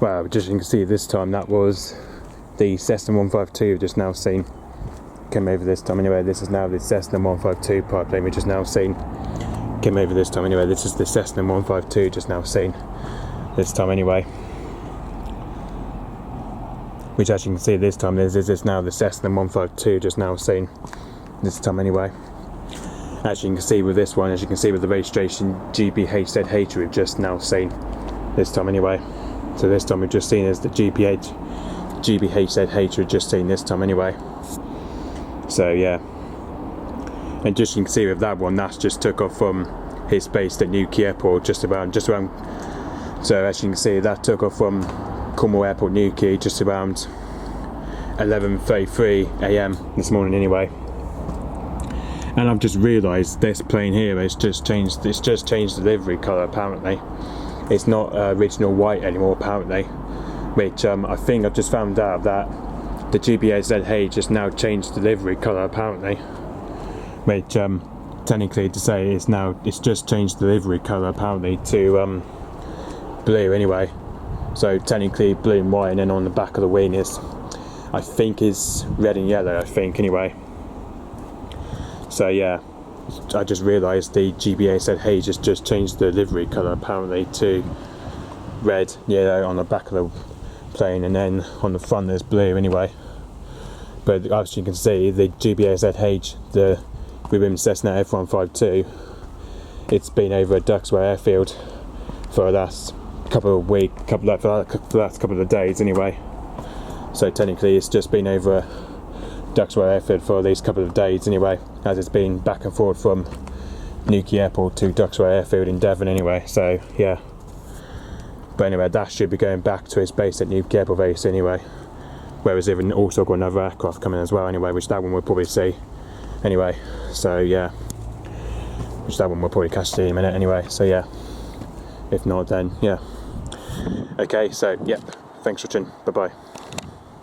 Well, just you can see this time that was the Cessna 152 we've just now seen. Came over this time anyway. This is now the Cessna 152 plane we've just now seen. Came over this time anyway. This is the Cessna 152 just now seen. This time anyway. Which, as you can see this time, is now the Cessna 152 just now seen. This time anyway. As you can see with this one, as you can see with the registration G-BHZH we've just now seen. This time anyway. So this time we've just seen is the G-BHZH we've just seen this time anyway. So yeah. And just you can see with that one, that's just took off from his base at Newquay Airport just around. So as you can see, that took off from Cornwall Airport, Newquay, just around 11:33 AM this morning anyway. And I've just realised this plane here has just changed. It's just changed the livery colour apparently. It's not original white anymore apparently, which I think I've just found out that the G-BHZH has now changed the livery colour apparently, which technically to say it's just changed the livery colour apparently to blue anyway. So technically blue and white, and then on the back of the wing is, I think, is red and yellow, I think anyway. So yeah, I just realised the G-BHZH has just changed the livery colour apparently to red, yellow on the back of the plane, and then on the front there's blue anyway. But as you can see, the G-BHZH, within Cessna F152, it's been over at Duxwell Airfield for the last couple of weeks, for the last couple of days anyway. So technically it's just been over Duxwell Airfield for these couple of days anyway, as it's been back and forth from Newquay Airport to Duxwell Airfield in Devon anyway. So yeah, but anyway, that should be going back to its base at Newquay Airport very soon anyway. Whereas they've also got another aircraft coming as well anyway, which that one we'll probably see anyway. So yeah, which that one we'll probably catch in a minute anyway. So yeah, if not then yeah. Okay, so yeah, thanks for watching, bye bye.